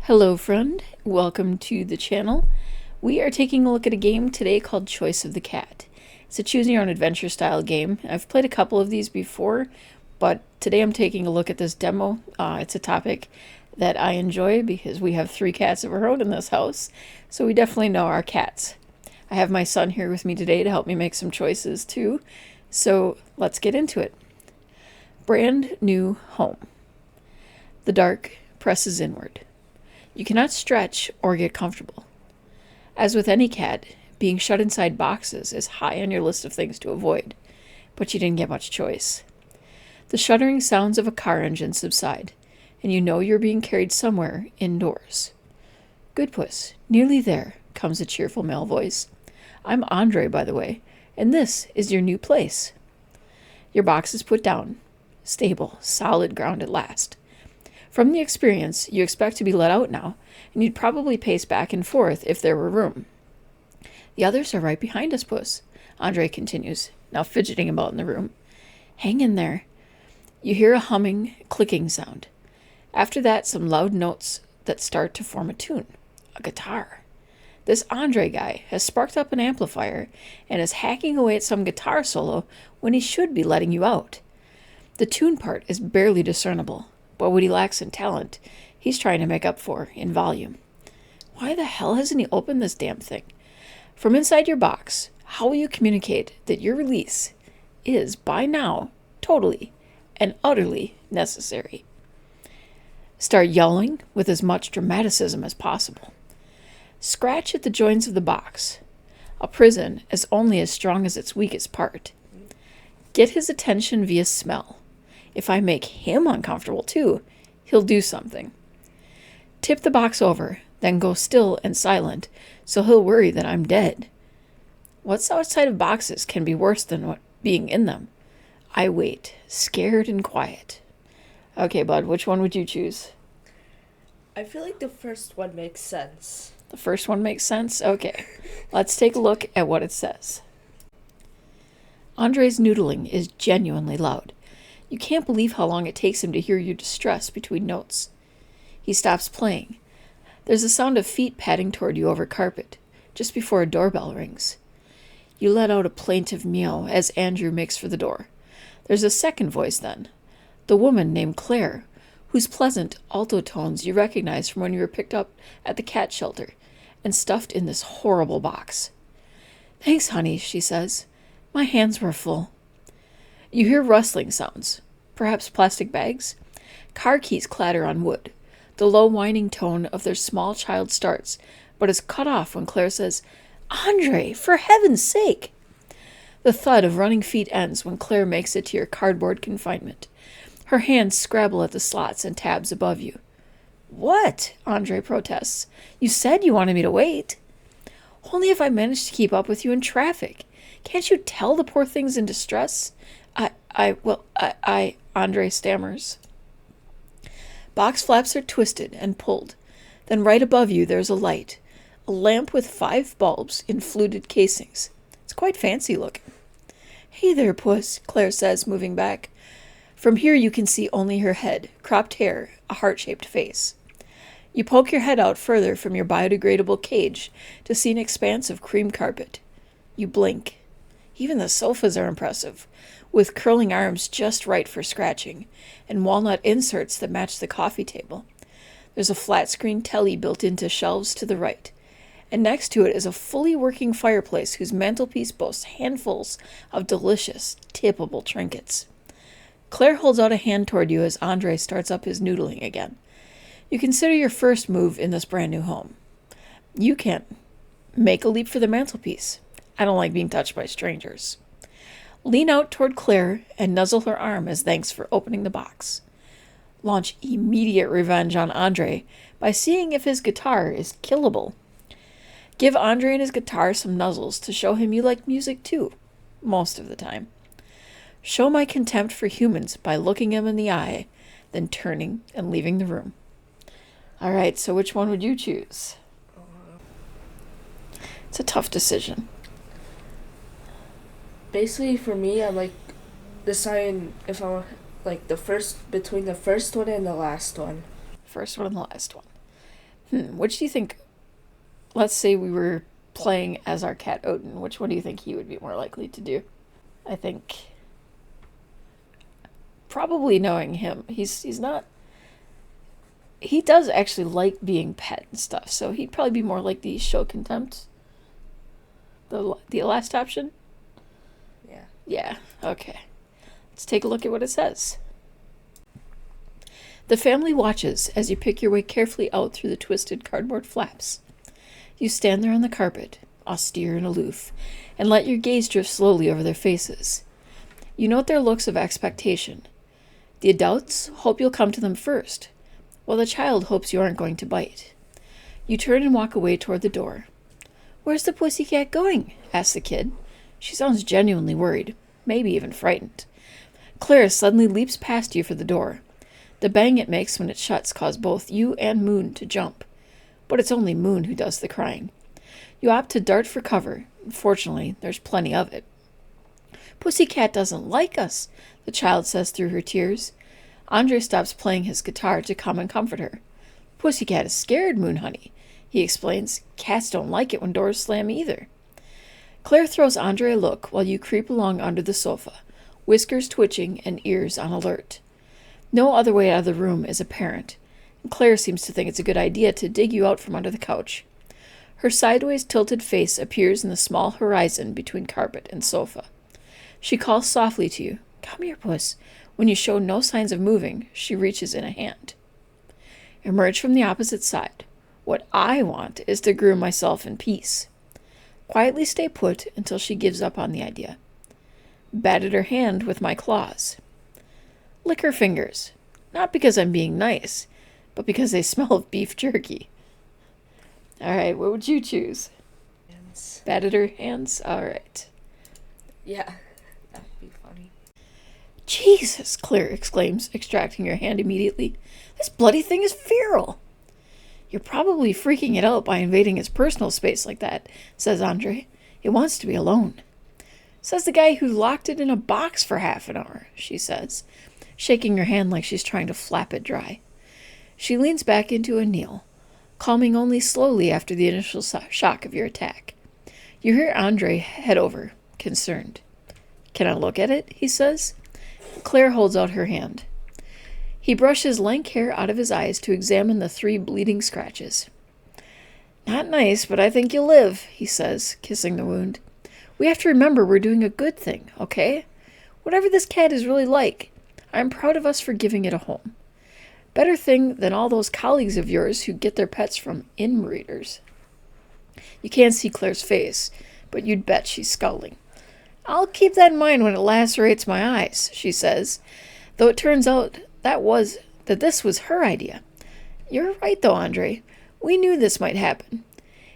Hello friend, welcome to the channel. We are taking a look at a game today called Choice of the Cat. It's a choose your own adventure style game. I've played a couple of these before, but today I'm taking a look at this demo. It's a topic that I enjoy because we have 3 cats of our own in this house, so we definitely know our cats. I have my son here with me today to help me make some choices too, so let's get into it. Brand new home. The dark presses inward. You cannot stretch or get comfortable. As with any cat, being shut inside boxes is high on your list of things to avoid, but you didn't get much choice. The shuddering sounds of a car engine subside, and you know you're being carried somewhere indoors. "Good puss, nearly there," comes a cheerful male voice. "I'm Andre, by the way, and this is your new place." Your box is put down. Stable, solid ground at last. From the experience, you expect to be let out now, and you'd probably pace back and forth if there were room. "The others are right behind us, puss," Andre continues, now fidgeting about in the room. "Hang in there." You hear a humming, clicking sound. After that, some loud notes that start to form a tune. A guitar. This Andre guy has sparked up an amplifier and is hacking away at some guitar solo when he should be letting you out. The tune part is barely discernible, but what he lacks in talent, he's trying to make up for in volume. Why the hell hasn't he opened this damn thing? From inside your box, how will you communicate that your release is, by now, totally and utterly necessary? Start yelling with as much dramaticism as possible. Scratch at the joints of the box. A prison is only as strong as its weakest part. Get his attention via smell. If I make him uncomfortable too, he'll do something. Tip the box over, then go still and silent, so he'll worry that I'm dead. What's outside of boxes can be worse than what being in them. I wait, scared and quiet. Okay, bud, which one would you choose? I feel like the first one makes sense. The first one makes sense? Okay, let's take a look at what it says. Andre's noodling is genuinely loud. You can't believe how long it takes him to hear your distress between notes. He stops playing. There's a sound of feet padding toward you over carpet, just before a doorbell rings. You let out a plaintive meow as Andrew makes for the door. There's a second voice then, the woman named Claire, whose pleasant alto tones you recognize from when you were picked up at the cat shelter and stuffed in this horrible box. "Thanks, honey," she says. "My hands were full." You hear rustling sounds, perhaps plastic bags. Car keys clatter on wood. The low whining tone of their small child starts, but is cut off when Claire says, "Andre, for heaven's sake!" The thud of running feet ends when Claire makes it to your cardboard confinement. Her hands scrabble at the slots and tabs above you. "What?" Andre protests. "You said you wanted me to wait." "Only if I managed to keep up with you in traffic. Can't you tell the poor thing's in distress?" Andre stammers. Box flaps are twisted and pulled. Then right above you there's a light. A lamp with 5 bulbs in fluted casings. It's quite fancy looking. "Hey there, puss," Claire says, moving back. From here you can see only her head, cropped hair, a heart-shaped face. You poke your head out further from your biodegradable cage to see an expanse of cream carpet. You blink. Even the sofas are impressive, with curling arms just right for scratching, and walnut inserts that match the coffee table. There's a flat-screen telly built into shelves to the right, and next to it is a fully working fireplace whose mantelpiece boasts handfuls of delicious, tippable trinkets. Claire holds out a hand toward you as Andre starts up his noodling again. You consider your first move in this brand new home. You can make a leap for the mantelpiece. I don't like being touched by strangers. Lean out toward Claire and nuzzle her arm as thanks for opening the box. Launch immediate revenge on Andre by seeing if his guitar is killable. Give Andre and his guitar some nuzzles to show him you like music too, most of the time. Show my contempt for humans by looking him in the eye, then turning and leaving the room. All right, so which one would you choose? It's a tough decision. Basically, for me, I like deciding if I like between the first one and the last one. First one and the last one. Which do you think, let's say we were playing as our cat Odin, which one do you think he would be more likely to do? I think probably knowing him, he's not, he does actually like being pet and stuff, so he'd probably be more like the show contempt. The last option? Yeah. Yeah, okay. Let's take a look at what it says. The family watches as you pick your way carefully out through the twisted cardboard flaps. You stand there on the carpet, austere and aloof, and let your gaze drift slowly over their faces. You note their looks of expectation. The adults hope you'll come to them first, while the child hopes you aren't going to bite. You turn and walk away toward the door. "Where's the pussycat going?" asks the kid. She sounds genuinely worried, maybe even frightened. Clara suddenly leaps past you for the door. The bang it makes when it shuts causes both you and Moon to jump. But it's only Moon who does the crying. You opt to dart for cover. Fortunately, there's plenty of it. "Pussycat doesn't like us," the child says through her tears. Andre stops playing his guitar to come and comfort her. "Pussycat is scared, Moon honey," he explains. "Cats don't like it when doors slam either." Claire throws Andre a look while you creep along under the sofa, whiskers twitching and ears on alert. No other way out of the room is apparent, and Claire seems to think it's a good idea to dig you out from under the couch. Her sideways tilted face appears in the small horizon between carpet and sofa. She calls softly to you, "Come here, puss." When you show no signs of moving, she reaches in a hand. Emerge from the opposite side. What I want is to groom myself in peace. Quietly stay put until she gives up on the idea. Bat at her hand with my claws. Lick her fingers, not because I'm being nice, but because they smell of beef jerky. All right, what would you choose? Hands. Bat at her hands? All right. Yeah, that'd be funny. "Jesus," Claire exclaims, extracting her hand immediately. "This bloody thing is feral." "You're probably freaking it out by invading its personal space like that," says Andre. "It wants to be alone." "Says the guy who locked it in a box for half an hour," she says, shaking her hand like she's trying to flap it dry. She leans back into a kneel, calming only slowly after the initial shock of your attack. You hear Andre head over, concerned. "Can I look at it?" he says. Claire holds out her hand. He brushes lank hair out of his eyes to examine the 3 bleeding scratches. "Not nice, but I think you'll live," he says, kissing the wound. "We have to remember we're doing a good thing, okay? Whatever this cat is really like, I'm proud of us for giving it a home. Better thing than all those colleagues of yours who get their pets from inbreeders." You can't see Claire's face, but you'd bet she's scowling. "I'll keep that in mind when it lacerates my eyes," she says, though it turns out that this was her idea. "You're right, though, Andre. We knew this might happen.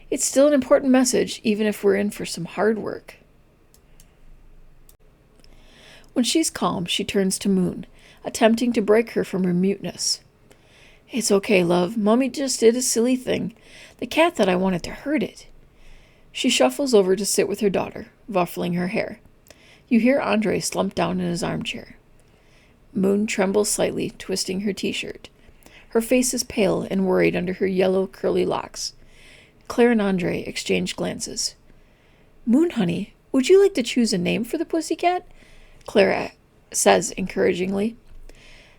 It's still an important message, even if we're in for some hard work." When she's calm, she turns to Moon, attempting to break her from her muteness. "It's okay, love. Mummy just did a silly thing. The cat thought I wanted to hurt it." She shuffles over to sit with her daughter, ruffling her hair. You hear Andre slump down in his armchair. Moon trembles slightly, twisting her t-shirt. Her face is pale and worried under her yellow, curly locks. Claire and Andre exchange glances. "Moon, honey, would you like to choose a name for the pussycat?" Claire says encouragingly.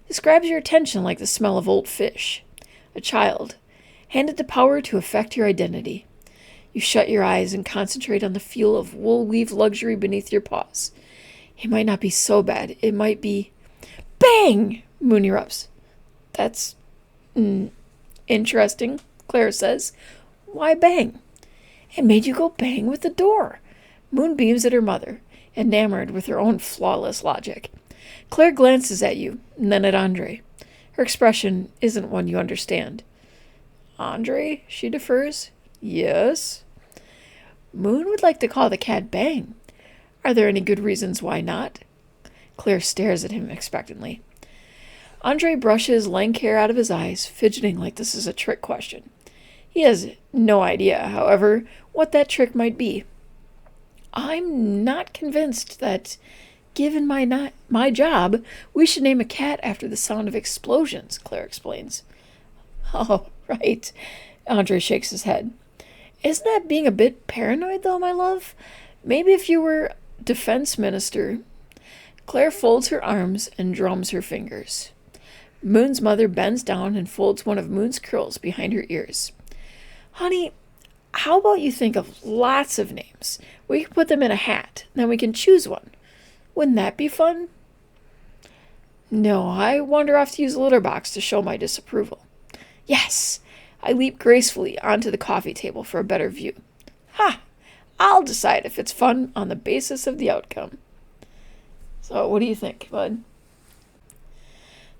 "This grabs your attention like the smell of old fish. A child, handed the power to affect your identity. You shut your eyes and concentrate on the feel of wool-weave luxury beneath your paws. It might not be so bad. It might be... Bang! Moon erupts. "That's... interesting," Claire says. "Why bang?" "It made you go bang with the door." Moon beams at her mother, enamored with her own flawless logic. Claire glances at you, and then at Andre. Her expression isn't one you understand. "Andre?" she defers. "Yes?" "Moon would like to call the cat Bang. Are there any good reasons why not?" Claire stares at him expectantly. Andre brushes lank hair out of his eyes, fidgeting like this is a trick question. He has no idea, however, what that trick might be. "I'm not convinced that, given my job, we should name a cat after the sound of explosions," Claire explains. "Oh, right. Andre shakes his head. Isn't that being a bit paranoid, though, my love? Maybe if you were defense minister. Claire folds her arms and drums her fingers. Moon's mother bends down and folds one of Moon's curls behind her ears. Honey, how about you think of lots of names? We can put them in a hat, then we can choose one. Wouldn't that be fun? No, I wander off to use a litter box to show my disapproval. Yes! I leap gracefully onto the coffee table for a better view. Ha! I'll decide if it's fun on the basis of the outcome. So, what do you think, bud?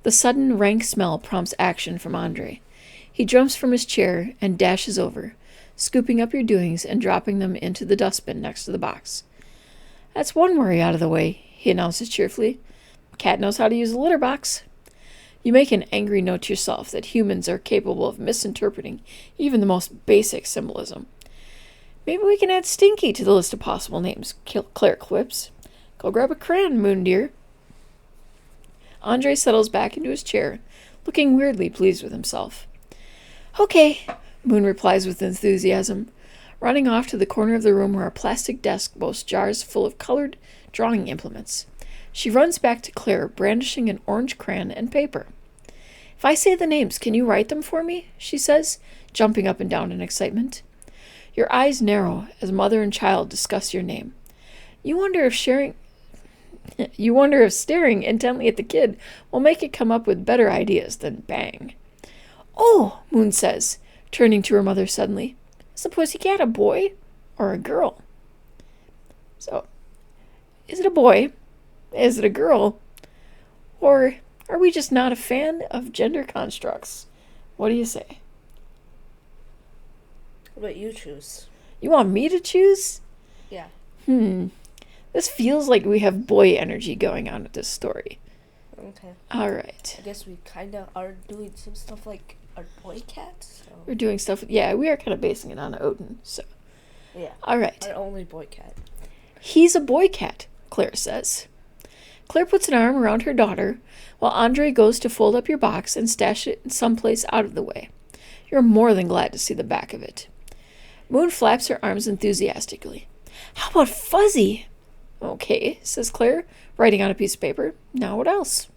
The sudden rank smell prompts action from Andre. He jumps from his chair and dashes over, scooping up your doings and dropping them into the dustbin next to the box. That's one worry out of the way, he announces cheerfully. Cat knows how to use a litter box. You make an angry note to yourself that humans are capable of misinterpreting even the most basic symbolism. Maybe we can add Stinky to the list of possible names, Claire quips. Go grab a crayon, Moon dear. Andre settles back into his chair, looking weirdly pleased with himself. Okay, Moon replies with enthusiasm, running off to the corner of the room where a plastic desk boasts jars full of colored drawing implements. She runs back to Claire, brandishing an orange crayon and paper. If I say the names, can you write them for me? She says, jumping up and down in excitement. Your eyes narrow as mother and child discuss your name. You wonder if staring intently at the kid will make it come up with better ideas than bang. Oh, Moon says, turning to her mother suddenly. Is the pussycat a boy or a girl? So, is it a boy? Is it a girl? Or are we just not a fan of gender constructs? What do you say? But you choose. You want me to choose? Yeah. This feels like we have boy energy going on with this story. Okay. All right. I guess we kind of are doing some stuff like our boy cat. So. We're doing stuff. Yeah, we are kind of basing it on Odin. So. Yeah. All right. Our only boy cat. He's a boy cat, Claire says. Claire puts an arm around her daughter, while Andre goes to fold up your box and stash it in someplace out of the way. You're more than glad to see the back of it. Moon flaps her arms enthusiastically. How about Fuzzy? Okay, says Claire, writing on a piece of paper. Now what else?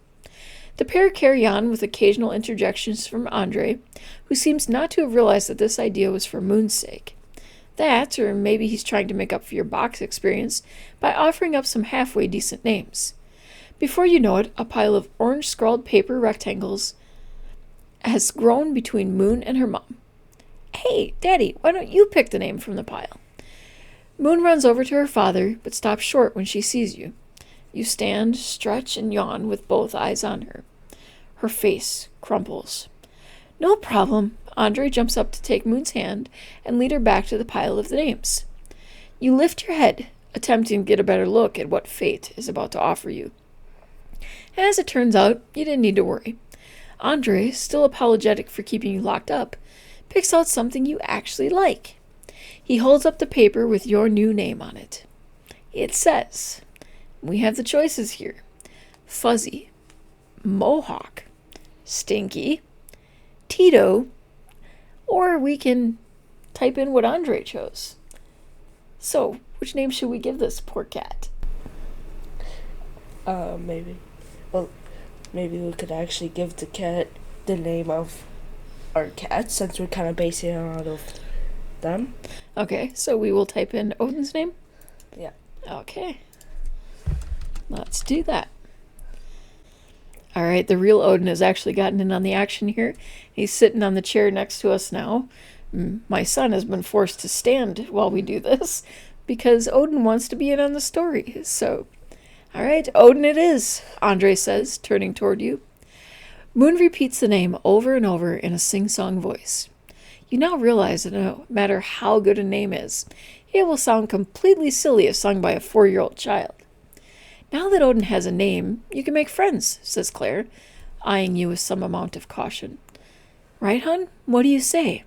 The pair carry on with occasional interjections from Andre, who seems not to have realized that this idea was for Moon's sake. That, or maybe he's trying to make up for your box experience by offering up some halfway decent names. Before you know it, a pile of orange scrawled paper rectangles has grown between Moon and her mom. Hey, Daddy, why don't you pick the name from the pile? Moon runs over to her father, but stops short when she sees you. You stand, stretch, and yawn with both eyes on her. Her face crumples. No problem. Andre jumps up to take Moon's hand and lead her back to the pile of the names. You lift your head, attempting to get a better look at what fate is about to offer you. As it turns out, you didn't need to worry. Andre, still apologetic for keeping you locked up, picks out something you actually like. He holds up the paper with your new name on it. It says, we have the choices here. Fuzzy, Mohawk, Stinky, Tito, or we can type in what Andre chose. So, which name should we give this poor cat? Maybe. Well, maybe we could actually give the cat the name of our cat, since we're kind of basing it out of them. Okay, so we will type in Odin's name? Yeah. Okay. Let's do that. All right, the real Odin has actually gotten in on the action here. He's sitting on the chair next to us now. My son has been forced to stand while we do this because Odin wants to be in on the story. So, all right, Odin it is, Andre says, turning toward you. Moon repeats the name over and over in a sing-song voice. You now realize that no matter how good a name is, it will sound completely silly if sung by a 4-year-old child. Now that Odin has a name, you can make friends, says Claire, eyeing you with some amount of caution. Right, hon? What do you say?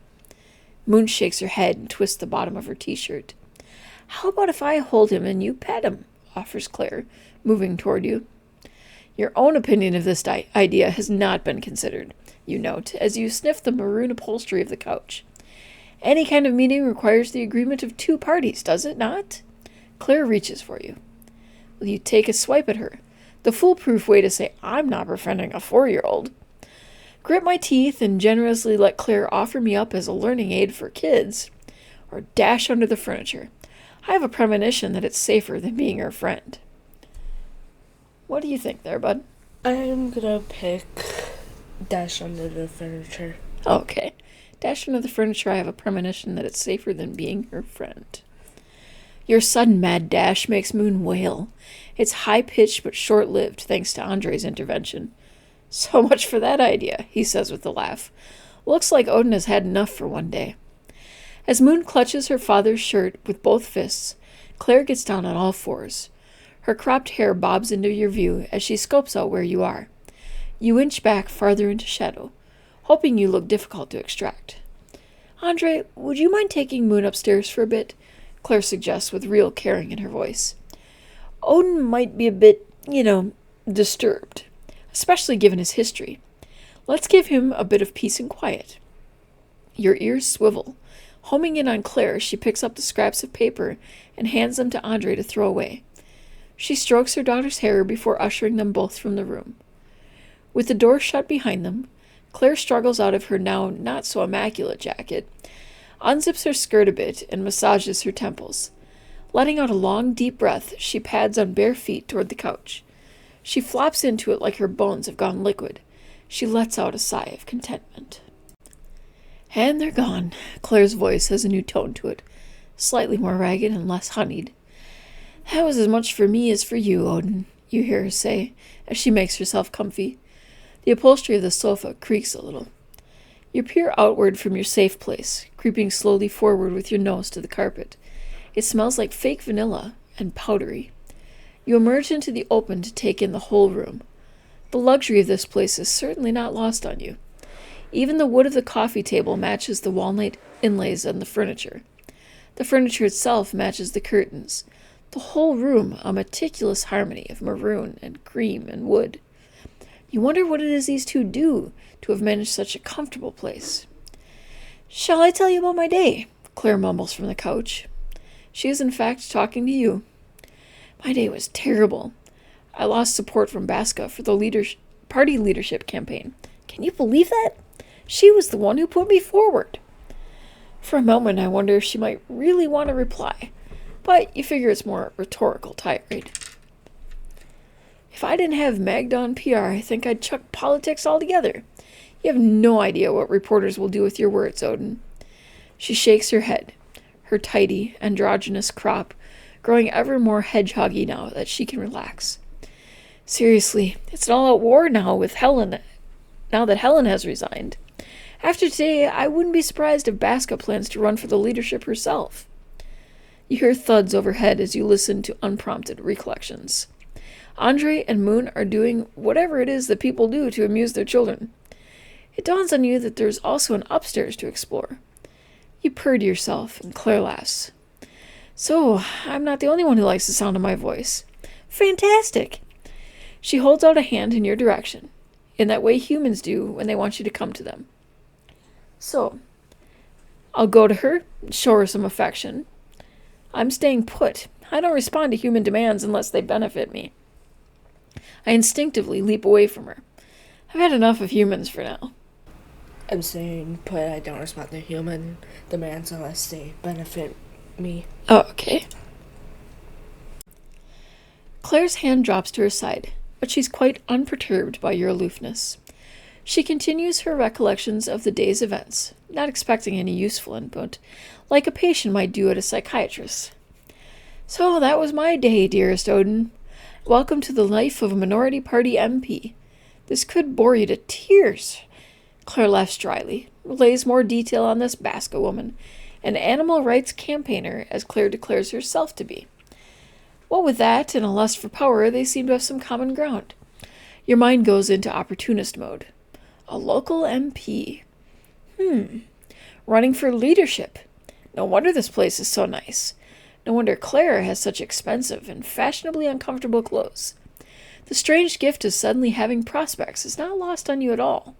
Moon shakes her head and twists the bottom of her t-shirt. How about if I hold him and you pet him? Offers Claire, moving toward you. Your own opinion of this idea has not been considered, you note, as you sniff the maroon upholstery of the couch. Any kind of meeting requires the agreement of two parties, does it not? Claire reaches for you. Will you take a swipe at her? The foolproof way to say I'm not befriending a 4-year-old. Grit my teeth and generously let Claire offer me up as a learning aid for kids, or dash under the furniture. I have a premonition that it's safer than being her friend. What do you think there, bud? I'm gonna pick dash under the furniture. Okay. Dash under the furniture, I have a premonition that it's safer than being her friend. Your sudden mad dash makes Moon wail. It's high-pitched but short-lived, thanks to Andre's intervention. So much for that idea, he says with a laugh. Looks like Odin has had enough for one day. As Moon clutches her father's shirt with both fists, Claire gets down on all fours. Her cropped hair bobs into your view as she scopes out where you are. You inch back farther into shadow, hoping you look difficult to extract. Andre, would you mind taking Moon upstairs for a bit? Claire suggests with real caring in her voice. Odin might be a bit, disturbed, especially given his history. Let's give him a bit of peace and quiet. Your ears swivel. Homing in on Claire, she picks up the scraps of paper and hands them to Andre to throw away. She strokes her daughter's hair before ushering them both from the room. With the door shut behind them, Claire struggles out of her now not-so-immaculate jacket, unzips her skirt a bit, and massages her temples. Letting out a long, deep breath, she pads on bare feet toward the couch. She flops into it like her bones have gone liquid. She lets out a sigh of contentment. And they're gone. Claire's voice has a new tone to it, slightly more ragged and less honeyed. That was as much for me as for you, Odin, you hear her say, as she makes herself comfy. The upholstery of the sofa creaks a little. You peer outward from your safe place, creeping slowly forward with your nose to the carpet. It smells like fake vanilla and powdery. You emerge into the open to take in the whole room. The luxury of this place is certainly not lost on you. Even the wood of the coffee table matches the walnut inlays on the furniture. The furniture itself matches the curtains. The whole room a meticulous harmony of maroon and cream and wood. You wonder what it is these two do to have managed such a comfortable place. Shall I tell you about my day? Claire mumbles from the couch. She is in fact talking to you. My day was terrible. I lost support from Baska for the party leadership campaign. Can you believe that? She was the one who put me forward. For a moment, I wonder if she might really want to reply, but you figure it's more a rhetorical tirade. If I didn't have Magda PR, I think I'd chuck politics altogether. You have no idea what reporters will do with your words, Odin. She shakes her head, her tidy, androgynous crop growing ever more hedgehoggy now that she can relax. Seriously, it's an all-out war now with Helen. Now that Helen has resigned. After today, I wouldn't be surprised if Baska plans to run for the leadership herself. You hear thuds overhead as you listen to unprompted recollections. Andre and Moon are doing whatever it is that people do to amuse their children. It dawns on you that there's also an upstairs to explore. You purr to yourself, and Claire laughs. So, I'm not the only one who likes the sound of my voice. Fantastic! She holds out a hand in your direction, in that way humans do when they want you to come to them. So, I'll go to her, show her some affection. I'm staying put. I don't respond to human demands unless they benefit me. I instinctively leap away from her. I've had enough of humans for now. I'm saying, but I don't respond to human demands unless they benefit me. Oh, okay. Claire's hand drops to her side, but she's quite unperturbed by your aloofness. She continues her recollections of the day's events, not expecting any useful input, like a patient might do at a psychiatrist's. So that was my day, dearest Odin. Welcome to the life of a minority party MP. This could bore you to tears. Claire laughs dryly, relays more detail on this Baska woman, an animal rights campaigner, as Claire declares herself to be. What with that and a lust for power, they seem to have some common ground. Your mind goes into opportunist mode. A local MP. Running for leadership. No wonder this place is so nice. No wonder Claire has such expensive and fashionably uncomfortable clothes. The strange gift of suddenly having prospects is not lost on you at all.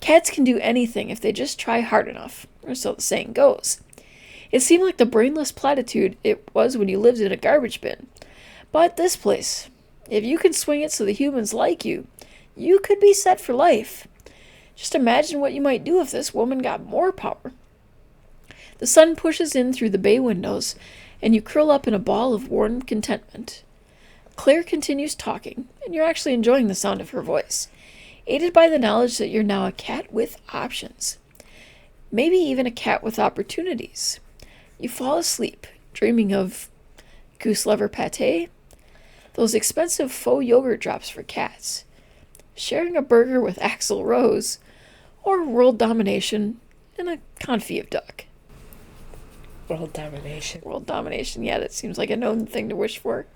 Cats can do anything if they just try hard enough, or so the saying goes. It seemed like the brainless platitude it was when you lived in a garbage bin. But this place, if you can swing it so the humans like you could be set for life. Just imagine what you might do if this woman got more power. The sun pushes in through the bay windows, and you curl up in a ball of warm contentment. Claire continues talking, and you're actually enjoying the sound of her voice, aided by the knowledge that you're now a cat with options. Maybe even a cat with opportunities. You fall asleep, dreaming of goose liver pate, those expensive faux yogurt drops for cats, sharing a burger with Axl Rose, or world domination in a confit of duck. World domination. World domination, yeah, that seems like a known thing to wish for.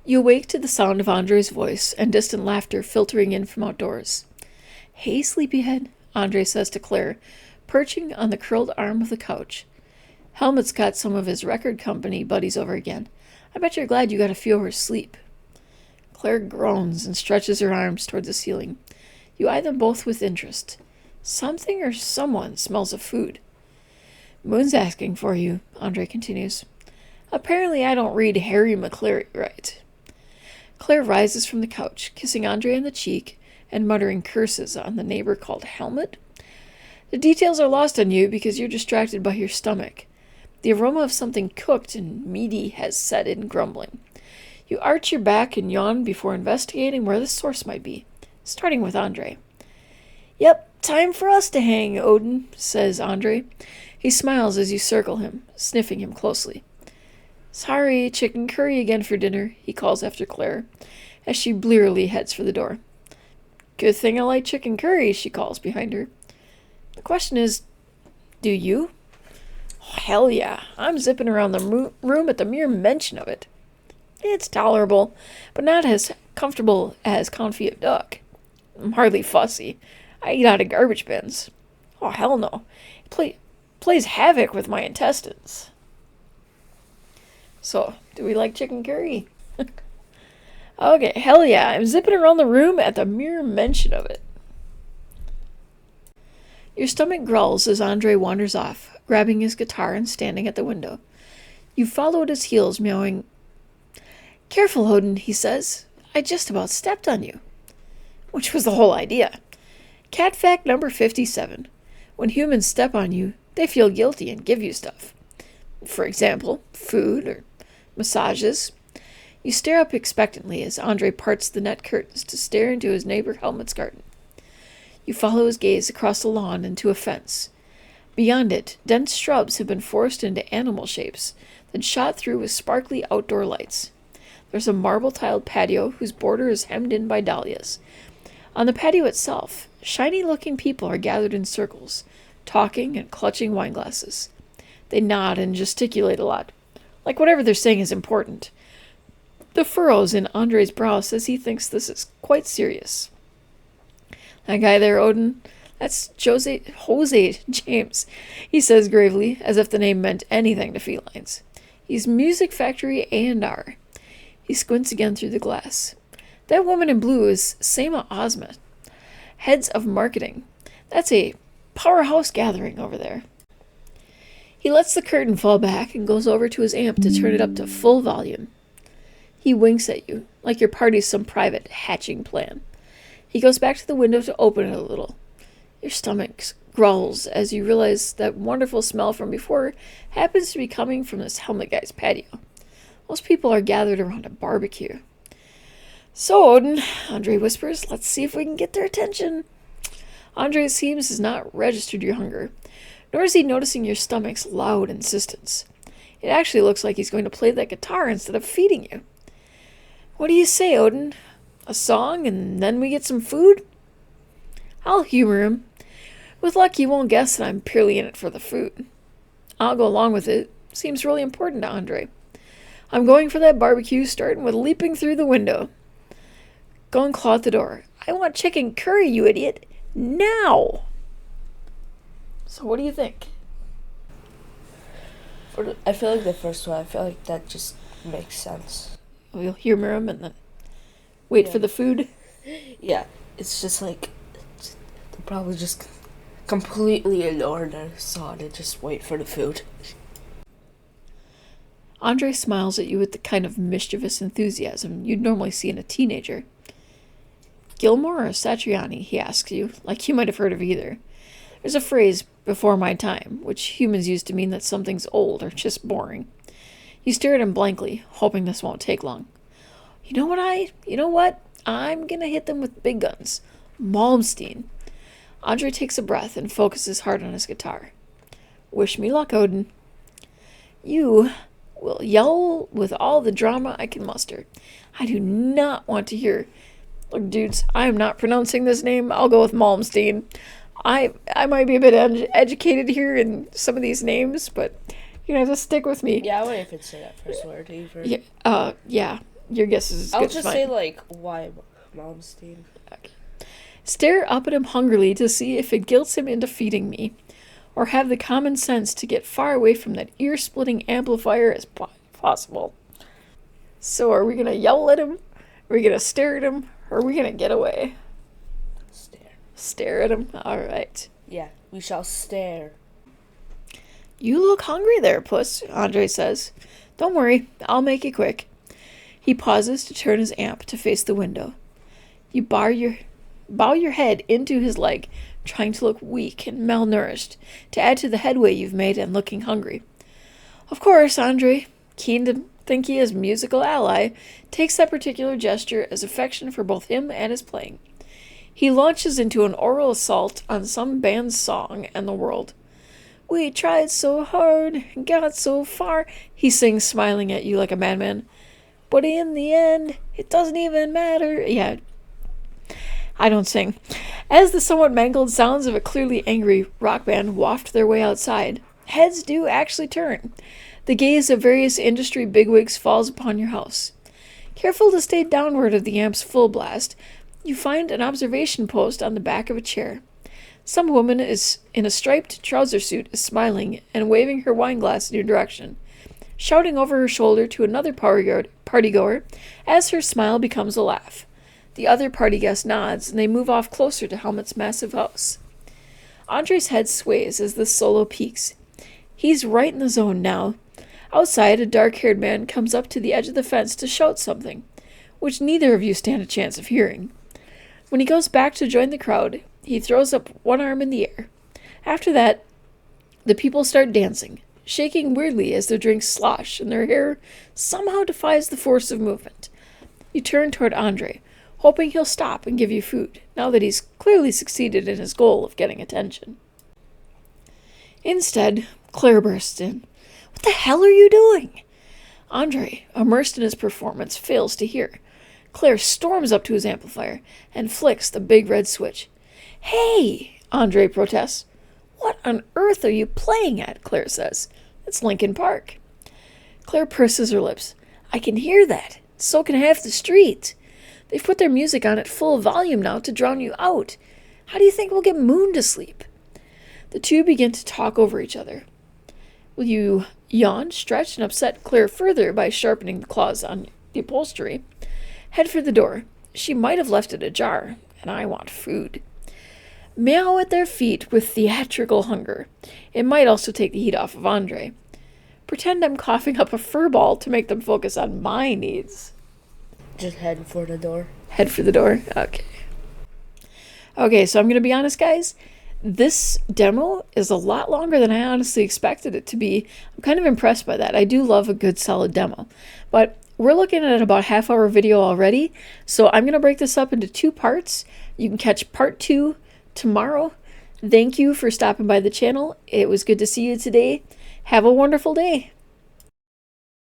You awake to the sound of Andre's voice and distant laughter filtering in from outdoors. "Hey, sleepyhead," Andre says to Claire, perching on the curled arm of the couch. "Helmut's got some of his record company buddies over again. I bet you're glad you got a few hours sleep." Claire groans and stretches her arms towards the ceiling. You eye them both with interest. Something or someone smells of food. "Moon's asking for you," Andre continues. "Apparently I don't read Harry McCleary right." Claire rises from the couch, kissing Andre on the cheek and muttering curses on the neighbor called Helmut. The details are lost on you because you're distracted by your stomach. The aroma of something cooked and meaty has set in, grumbling. You arch your back and yawn before investigating where the source might be, starting with Andre. "Yep, time for us to hang, Odin," says Andre. He smiles as you circle him, sniffing him closely. "Sorry, chicken curry again for dinner," he calls after Claire, as she blearily heads for the door. "Good thing I like chicken curry," she calls behind her. The question is, do you? Oh, hell yeah, I'm zipping around the room at the mere mention of it. It's tolerable, but not as comfortable as confit of duck. I'm hardly fussy. I eat out of garbage bins. Oh, hell no. It plays havoc with my intestines. So, do we like chicken curry? Okay, hell yeah, I'm zipping around the room at the mere mention of it. Your stomach growls as Andre wanders off, grabbing his guitar and standing at the window. You follow at his heels, meowing. "Careful, Odin," he says. "I just about stepped on you." Which was the whole idea. Cat fact number 57. When humans step on you, they feel guilty and give you stuff. For example, food or massages. You stare up expectantly as Andre parts the net curtains to stare into his neighbor Helmut's garden. You follow his gaze across the lawn and to a fence. Beyond it, dense shrubs have been forced into animal shapes, then shot through with sparkly outdoor lights. There's a marble-tiled patio whose border is hemmed in by dahlias. On the patio itself, shiny-looking people are gathered in circles, talking and clutching wine glasses. They nod and gesticulate a lot, like whatever they're saying is important. The furrows in Andre's brow says he thinks this is quite serious. "That guy there, Odin, that's Jose James," he says gravely, as if the name meant anything to felines. "He's Music Factory A&R. He squints again through the glass. "That woman in blue is Seema Ozma, heads of marketing. That's a powerhouse gathering over there." He lets the curtain fall back and goes over to his amp to turn it up to full volume. He winks at you, like your party's some private hatching plan. He goes back to the window to open it a little. Your stomach growls as you realize that wonderful smell from before happens to be coming from this Helmut guy's patio. Most people are gathered around a barbecue. "So, Odin," Andre whispers, "let's see if we can get their attention." Andre, it seems, has not registered your hunger, nor is he noticing your stomach's loud insistence. It actually looks like he's going to play that guitar instead of feeding you. "What do you say, Odin? A song, and then we get some food?" I'll humor him. With luck, he won't guess that I'm purely in it for the food. I'll go along with it. Seems really important to Andre. I'm going for that barbecue, starting with leaping through the window. Go and claw at the door. "I want chicken curry, you idiot. Now!" So what do you think? I feel like the first one, I feel like that just makes sense. We'll humor him and then wait for the food. Yeah, it's just like the probably just completely ignore the sod and just wait for the food. Andre smiles at you with the kind of mischievous enthusiasm you'd normally see in a teenager. Gilmore or Satriani, he asks you, like you might have heard of either. There's a phrase, before my time, which humans use to mean that something's old or just boring. You stare at him blankly, hoping this won't take long. You know what? I'm gonna hit them with big guns. Malmsteen. Andre takes a breath and focuses hard on his guitar. Wish me luck, Odin. You will yell with all the drama I can muster. I do not want to hear... Look, dudes, I am not pronouncing this name. I'll go with Malmsteen. I might be a bit educated here in some of these names, but you're going to have to stick with me. Yeah, I wouldn't even say that first word either. Yeah. Your guess is as good as mine. I'll just say, like, why Malmsteen? Okay. Stare up at him hungrily to see if it guilts him into feeding me, or have the common sense to get far away from that ear-splitting amplifier as possible. So are we going to yell at him? Are we going to stare at him? Or are we going to get away? Stare at him? All right. Yeah, we shall stare. You look hungry there, Puss, Andre says. Don't worry, I'll make it quick. He pauses to turn his amp to face the window. You bow your head into his leg, trying to look weak and malnourished, to add to the headway you've made and looking hungry. Of course, Andre, keen to think he is musical ally, takes that particular gesture as affection for both him and his playing. He launches into an oral assault on some band's song and the world. We tried so hard, got so far, he sings, smiling at you like a madman. But in the end, it doesn't even matter. Yeah, I don't sing. As the somewhat mangled sounds of a clearly angry rock band waft their way outside, heads do actually turn. The gaze of various industry bigwigs falls upon your house. Careful to stay downward of the amp's full blast, you find an observation post on the back of a chair. Some woman is in a striped trouser suit is smiling and waving her wine glass in your direction, shouting over her shoulder to another partygoer as her smile becomes a laugh. The other party guest nods, and they move off closer to Helmut's massive house. Andre's head sways as this solo peaks. He's right in the zone now. Outside, a dark-haired man comes up to the edge of the fence to shout something, which neither of you stand a chance of hearing. When he goes back to join the crowd, he throws up one arm in the air. After that, the people start dancing, shaking weirdly as their drinks slosh and their hair somehow defies the force of movement. You turn toward Andre, hoping he'll stop and give you food, now that he's clearly succeeded in his goal of getting attention. Instead, Claire bursts in. What the hell are you doing? Andre, immersed in his performance, fails to hear. Claire storms up to his amplifier and flicks the big red switch. Hey, Andre protests. What on earth are you playing at? Claire says. It's Linkin Park. Claire purses her lips. I can hear that. So can half the street. They've put their music on at full volume now to drown you out. How do you think we'll get Moon to sleep? The two begin to talk over each other. Will you yawn, stretch, and upset Claire further by sharpening the claws on the upholstery? Head for the door. She might have left it ajar, and I want food. Meow at their feet with theatrical hunger. It might also take the heat off of Andre. Pretend I'm coughing up a fur ball to make them focus on my needs. Just head for the door. Head for the door? Okay. Okay, so I'm going to be honest, guys. This demo is a lot longer than I honestly expected it to be. I'm kind of impressed by that. I do love a good, solid demo. But we're looking at about a half-hour video already, so I'm going to break this up into 2 parts. You can catch part 2 tomorrow. Thank you for stopping by the channel. It was good to see you today. Have a wonderful day.